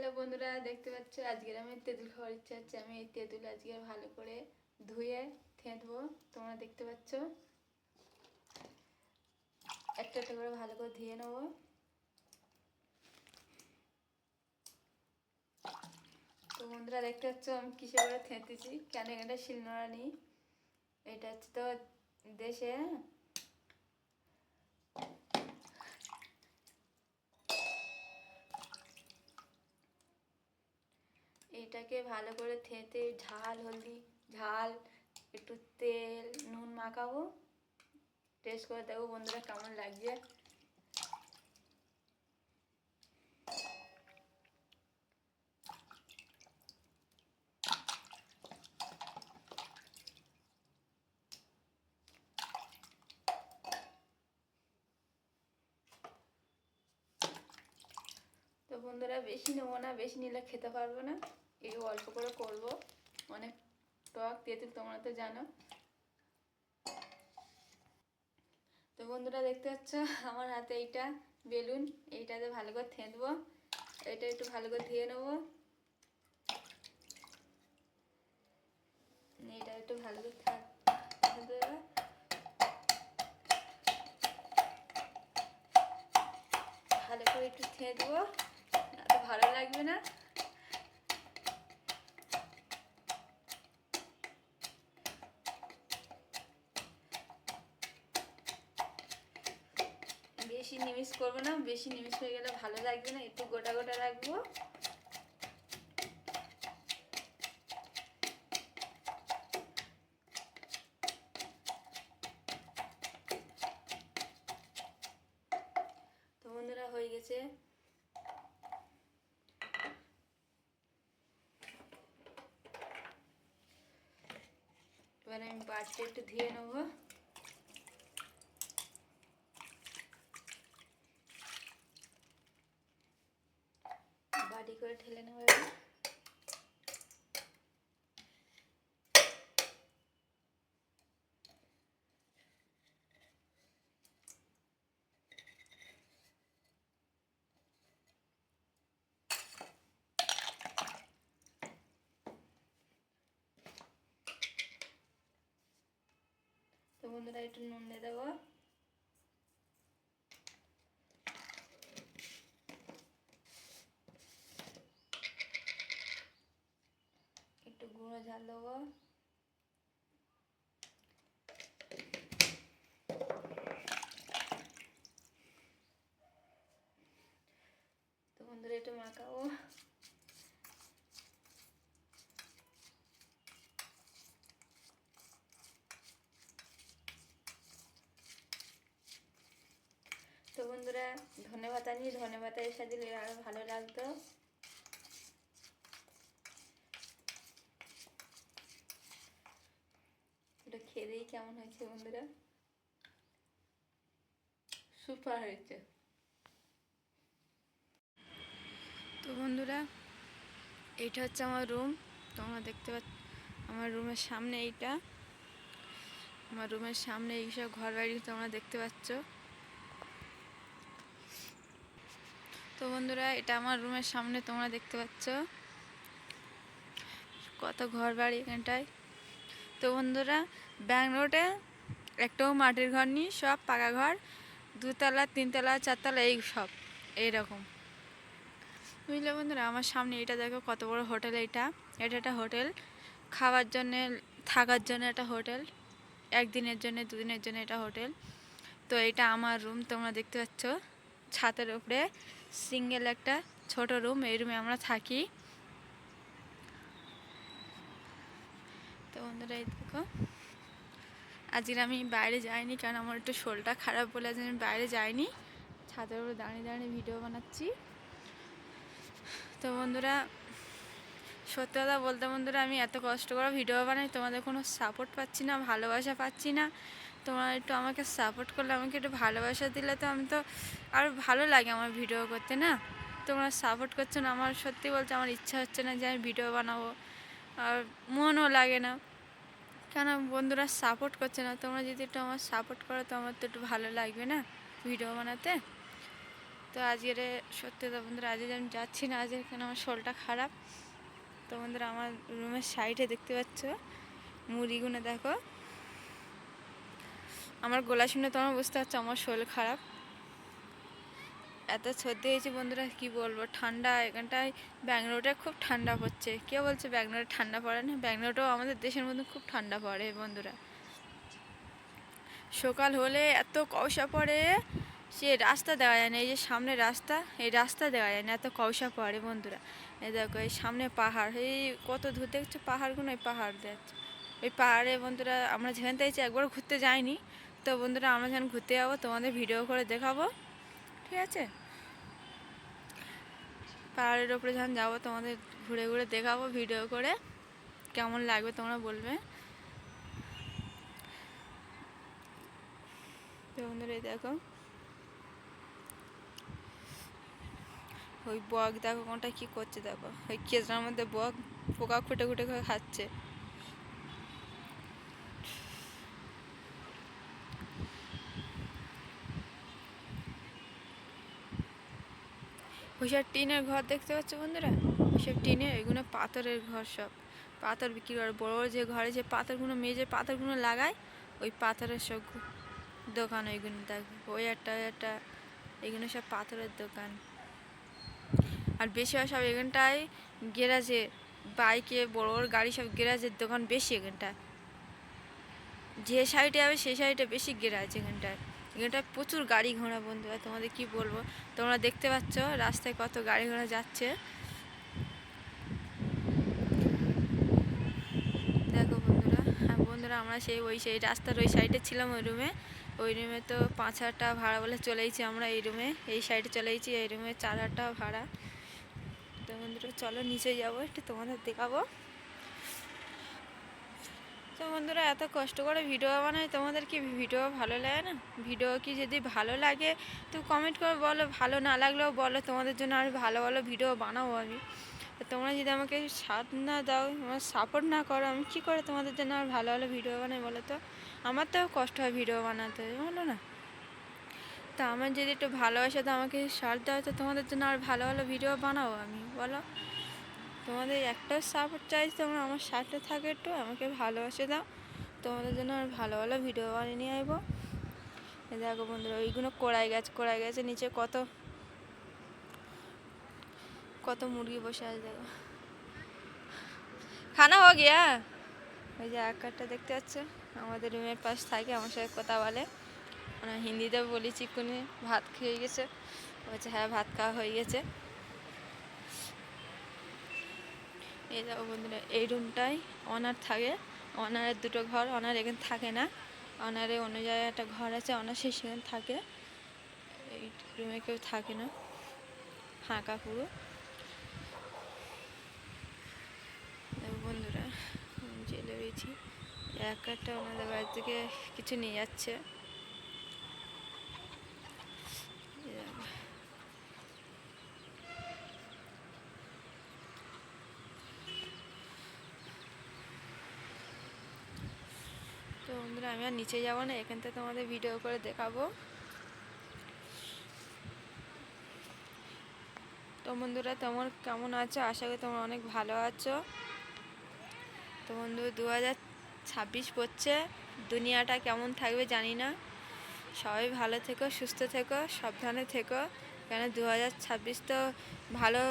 Hello বন্ধুরা, দেখতে পাচ্ছ আজকের আমি তেঁতুল খাওয়ার ইচ্ছা হচ্ছে। আমি এই তেঁতুল আজকে ভালো করে ধুয়ে থেঁতবো। তোমরা দেখতে পাচ্ছ একটা একটা করে ভালো করে ধুয়ে নেবো। তো বন্ধুরা দেখতে পাচ্ছ আমি কিসে করে থেঁতেছি, কেন এটা শিলনোড়া নিই। এটা হচ্ছে তো দেশে এটাকে ভালো করে থেঁতে ঝাল হলদি ঝাল একটু তেল নুন মাখাবো, টেস্ট করে দেখবো বন্ধুরা কেমন লাগছে। তো বন্ধুরা বেশি নেবো না, বেশি নিলে খেতে পারবো না, এই অল্প করে করবো। অনেক টক তেঁতুল তোমরা তো জানো। তো বন্ধুরা দেখতে পাচ্ছ আমার হাতে এইটা বেলুন, এইটাতে ভালো করে থেঁতবো। এটা একটু ভালো করে ধুয়ে নেবো, এইটা একটু ভালো করে ভালো করে একটু থেঁতবো, না তো ভালো লাগবে না। বেশি নিমিষ করবো না, বেশি নিমিষ হয়ে গেলে ভালো লাগবে না, একটু গোটা গোটা রাখবো। তো বন্ধুরা হয়ে গেছে। এবার আমি বাটিটা একটু ধুয়ে নেবো। বাটি করে ঢেলে নেবো এবার। তো বন্ধুরা একটু নুন দিয়ে দেবো, একটু গুঁড়ো ঝাল দেবো, তো বন্ধুরা একটু মাখাবো। তো বন্ধুরা ধনেপাতা নিয়ে ধনেপাতা এসে দিলে আরো ভালো লাগতো। এটা খেলেই কেমন হয়েছে বন্ধুরা, সুপার হয়েছে। তো বন্ধুরা এইটা হচ্ছে আমার রুম, তোমরা দেখতে পাচ্ছ আমার রুমের সামনে এইটা, আমার রুমের সামনে এইসব ঘর বাড়ি তোমরা দেখতে পাচ্ছ। তো বন্ধুরা এটা আমার রুমের সামনে তোমরা দেখতে পাচ্ছ কত ঘর বাড়ি এখানটায়। তো বন্ধুরা ব্যাঙ্গালোরে একটাও মাটির ঘর নেই, সব পাকা ঘর, 2তলা 3তলা 4তলা এই সব এইরকম, বুঝলে বন্ধুরা। আমার সামনে এটা দেখো কত বড় হোটেল, এটা একটা হোটেল, খাওয়ার জন্যে থাকার জন্য একটা হোটেল, একদিনের জন্য 2 দিনের জন্য এটা হোটেল। তো এটা আমার রুম তোমরা দেখতে পাচ্ছ, ছাদের উপরে সিঙ্গেল একটা ছোট রুম, এই রুমে আমরা থাকি। তো বন্ধুরা এই দেখো আজকে আমি বাইরে যাইনি, কারণ আমার একটু শরীরটা খারাপ বলে আজ আমি বাইরে যাইনি, ছাদের উপরে দাঁড়িয়ে দাঁড়িয়ে ভিডিও বানাচ্ছি। তো বন্ধুরা সত্যি কথা বলতে বন্ধুরা আমি এত কষ্ট করে ভিডিও বানাই, তোমাদের কোনো সাপোর্ট পাচ্ছি না, ভালোবাসা পাচ্ছি না। তোমরা একটু আমাকে সাপোর্ট করলে, আমাকে একটু ভালোবাসা দিলে তো আমি তো আরও ভালো লাগে আমার ভিডিও করতে না। তোমরা সাপোর্ট করছো না, আমার সত্যি বলছে আমার ইচ্ছা হচ্ছে না যে আমি ভিডিও বানাবো, আর মনও লাগে না, কেন বন্ধুরা সাপোর্ট করছে না। তোমরা যদি একটু আমার সাপোর্ট করো তো আমার তো একটু ভালো লাগবে না ভিডিও বানাতে। তো আজকের সত্যি তো বন্ধুরা আজকে আমি যাচ্ছি না, আজকে কেন আমার শরীরটা খারাপ। তো বন্ধুরা আমার রুমের সাইডে দেখতে পাচ্ছ মুড়িগুলো দেখো, আমার গলা শুনে তোমার বুঝতে পারছো আমার শরীর খারাপ, এত সর্দি হয়েছে বন্ধুরা কি বলবো। ঠান্ডা এখানটায় ব্যাঙ্গালোরে খুব ঠান্ডা পড়ছে, কেউ বলছে ব্যাঙ্গালোরে ঠান্ডা পড়ে না, ব্যাঙ্গালোরেও আমাদের দেশের মধ্যে খুব ঠান্ডা পড়ে বন্ধুরা। সকাল হলে এত কওসা পড়ে, সে রাস্তা দেওয়া যায় না, এই যে সামনে রাস্তা, এই রাস্তা দেওয়া যায় না, এত কওসা পড়ে বন্ধুরা। এই দেখো এই সামনে পাহাড়, এই কত দূর দেখছো পাহাড়গুলো, এই পাহাড় দেখছো, ওই পাহাড়ে বন্ধুরা আমরা যেখান থেকে একবার ঘুরতে যাইনি, তো বন্ধুরা আমরা যখন ঘুরতে যাবো তোমাদের ভিডিও করে দেখাবো, ঠিক আছে? পাহাড়ের ওপরে যখন যাবো তোমাদের ঘুরে ঘুরে দেখাবো ভিডিও করে, কেমন লাগবে তোমরা বলবে। তো বন্ধুরা দেখো ওই বক দেখো কোনটা কি করছে, দেখো ওই কেজরার মধ্যে বক পোকা খুঁটে খুঁটে করে খাচ্ছে। ওইসব টিনের ঘর দেখতে পাচ্ছ বন্ধুরা, ওইসব টিনের, ওইগুলো পাথরের ঘর, সব পাথর বিক্রি করে, বড় বড় যে ঘরে যে পাথরগুলো মেজে পাথরগুলো লাগায়, ওই পাথরের সব দোকান ওইগুলো দেখো, ওই একটা এগুলো সব পাথরের দোকান। আর বেশি হয় সব এখানটায় গ্যারাজে, বাইকে বড় বড় গাড়ি সব গ্যারাজের দোকান বেশি এখানটায়, যে সাইডে যাবে সেই সাইডে বেশি গ্যারাজ এখানটায়। এখানটায় প্রচুর গাড়ি ঘোড়া বন্ধুরা, তোমাদের কি বলবো, তোমরা দেখতে পাচ্ছ রাস্তায় কত গাড়ি ঘোড়া যাচ্ছে, দেখো বন্ধুরা। হ্যাঁ বন্ধুরা আমরা সেই রাস্তার ওই সাইডে ছিলাম, ওই রুমে তো 5,000 টাকা ভাড়া বলে চলেইছি আমরা, এই রুমে এই সাইডে চলেইছি, এই রুমে 4,000 টাকা ভাড়া। তো বন্ধুরা চলো নিচে যাবো, একটু তোমাদের দেখাবো। তো বন্ধুরা এত কষ্ট করে ভিডিও বানাই, তোমাদের কি ভিডিও ভালো লাগে না? ভিডিও কি যদি ভালো লাগে তো কমেন্ট করে বলো, ভালো না লাগলেও বলো, তোমাদের জন্য আর ভালো ভালো ভিডিও বানাবো আমি। তোমরা যদি আমাকে সাথ না দাও, আমার সাপোর্ট না করো, আমি কী করে তোমাদের জন্য আর ভালো ভালো ভিডিও বানাই বলো তো? আমার তো কষ্ট হয় ভিডিও বানাতে, বলো না? তা আমার যদি একটু ভালোবাসে তো আমাকে সাথ দাও, তো তোমাদের জন্য আর ভালো ভালো ভিডিও বানাবো আমি, বলো? তোমাদের একটা সাপোর্ট চাইছি, তোমরা আমার সাথে থাকে, একটু আমাকে ভালোবাসে দাও, তোমাদের জন্য আর ভালো ভালো ভিডিও বানিয়ে নিয়ে আসবো। দেখো বন্ধুরা ওইগুলো কড়াই গেছে নিচে কত কত মুরগি বসে আছে, দেখো খানা হো গিয়া। ওই যে আকারটা দেখতে পাচ্ছ আমাদের রুমের পাশ থাকে, আমার সাথে কথা বলে, মানে হিন্দিতে বলি চিকুনি ভাত খেয়ে গেছে, বলছে হ্যাঁ ভাত খাওয়া হয়ে গেছে। এই দেখো বন্ধুরা এই রুমটাই অনার থাকে, অনারের দুটো ঘর, অনার এখানে থাকে না, অনারে অন্য জায়গায় একটা ঘর আছে, অনার সেখানে থাকে, এই রুমে কেউ থাকে না, ফাঁকা পুরো। বন্ধুরা চলে গেছি, একটা ওনাদের বাড়ি থেকে কিছু নিয়ে যাচ্ছে, তো বন্ধুরা আমি আর নিচে যাবো না, এখান থেকে তোমাদের ভিডিও করে দেখাবো। তো বন্ধুরা তোমার কেমন আছো, আশা করি তোমরা অনেক ভালো আছো। তো বন্ধু 2026 পড়ছে, দুনিয়াটা কেমন থাকবে জানি না, সবাই ভালো থেকো, সুস্থ থেকো, সাবধানে থেকো, কেন 2026 তো ভালো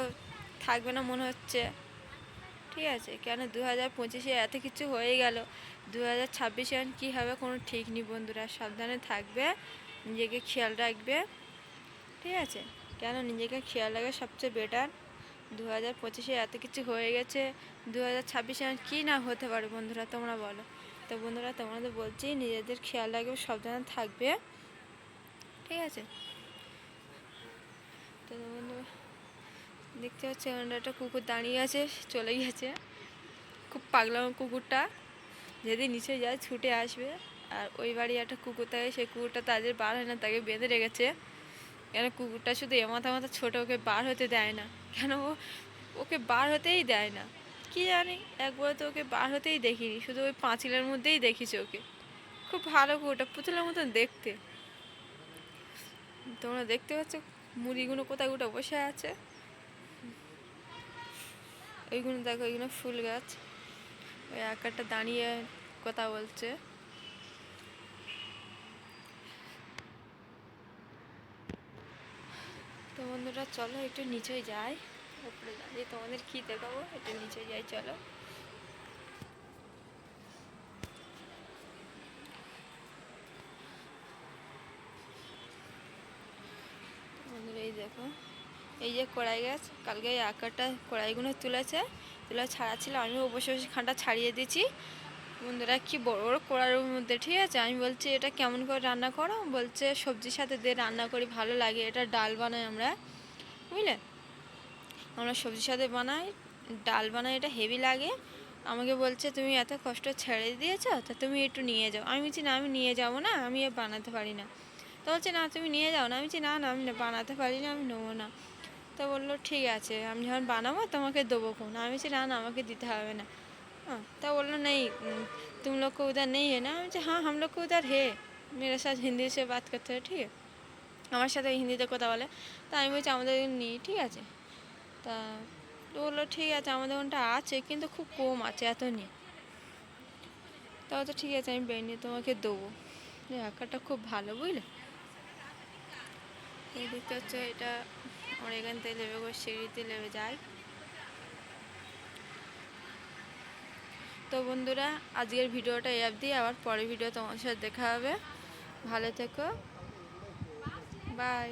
থাকবে না মনে হচ্ছে, ঠিক আছে? কেন 2025-এ এত কিছু হয়ে গেল, 2026-এ কী হবে কোনো ঠিক নেই বন্ধুরা, সাবধানে থাকবে, নিজেকে খেয়াল রাখবে, ঠিক আছে? কেন নিজেকে খেয়াল রাখা সবচেয়ে বেটার। 2025-এ এত কিছু হয়ে গেছে, 2026-এ কী না হতে পারে বন্ধুরা তোমরা বলো? তো বন্ধুরা তোমাদের বলছি নিজেদের খেয়াল রাখবে, সাবধানে থাকবে, ঠিক আছে? তো বন্ধুরা দেখতে পাচ্ছি ওখানে একটা কুকুর দাঁড়িয়ে আছে, চলে গেছে, খুব পাগলাম কুকুরটা, যদি নিচে যায় ছুটে আসবে। আর ওই বাড়ি একটা কুকুর থাকে, সেই কুকুরটা তাদের বার হয় না, তাকে বেঁধে রেখেছে, কেন কুকুরটা শুধু মাথা ছোটো, ওকে বার হতে দেয় না, কেন ওকে বার হতেই দেয় না কি জানি, একবার তো ওকে বার হতেই দেখিনি, শুধু ওই পাঁচিলের মধ্যেই দেখিছি ওকে। খুব ভালো কুকুরটা, পুতুলের মতন দেখতে, তোমরা দেখতে পাচ্ছ মুড়িগুলো কোথায় উঠে বসে আছে, ওইগুলো দেখো, ওইগুলো ফুল গাছ। ওই একটা দাঁড়িয়ে কথা বলছে। তো বন্ধুরা চলো একটু নিচে যাই, উপরে দাঁড়িয়ে তোমাদের কি দেখাবো, একটু নিচে যাই চলো। বন্ধুরা এই দেখো, এই যে কড়াই গাছ, কালকে এই আকারটা কড়াইগুলো তুলে ছাড়া ছিল, আমিও বসে বসে খানটা ছাড়িয়ে দিয়েছি। বন্ধুরা কি বড় বড় কড়াইয়ের মধ্যে, ঠিক আছে। আমি বলছি এটা কেমন করে রান্না করো, বলছে সবজির সাথে দিয়ে রান্না করি, ভালো লাগে, এটা ডাল বানাই আমরা, বুঝলে, আমরা সবজির সাথে বানাই, ডাল বানাই, এটা হেভি লাগে। আমাকে বলছে তুমি এত কষ্ট ছেড়ে দিয়েছো, তা তুমি একটু নিয়ে যাও। আমি বলছি না, আমি নিয়ে যাবো না, আমি বানাতে পারি না। তো বলছে না তুমি নিয়ে যাও না। আমি বলছি না না, আমি বানাতে পারি না, আমি নেবো না। তো বললো ঠিক আছে, আমি যখন বানাবো তোমাকে দেবো কোন। আমি বলছি না না, আমাকে দিতে হবে না। हाँ तो बोलो नहीं, तुम लोग को उधर नहीं है ना। मुझे हाँ, हम लोग को उधर है, मेरे साथ हिंदी से बात करते हैं, ঠিক আছে, আমার সাথে হিন্দিতে কথা বলে। তা আমি বলছি আমাদের নেই, ঠিক আছে। তা বললো ঠিক আছে, আমাদের ওখানটা আছে কিন্তু খুব কম আছে, এত নেই। তাও তো ঠিক আছে, আমি বেরিয়ে তোমাকে দেবো। এই আঁকাটা খুব ভালো, বুঝলে। এই দেখতে হচ্ছে, এটা আমার এখান থেকে নেবে, সিঁড়িতে নেমে যায়। তো বন্ধুরা আজকের ভিডিওটা এই অবধি, আবার পরের ভিডিও তোমার সাথে দেখা হবে। ভালো থেকো, বাই।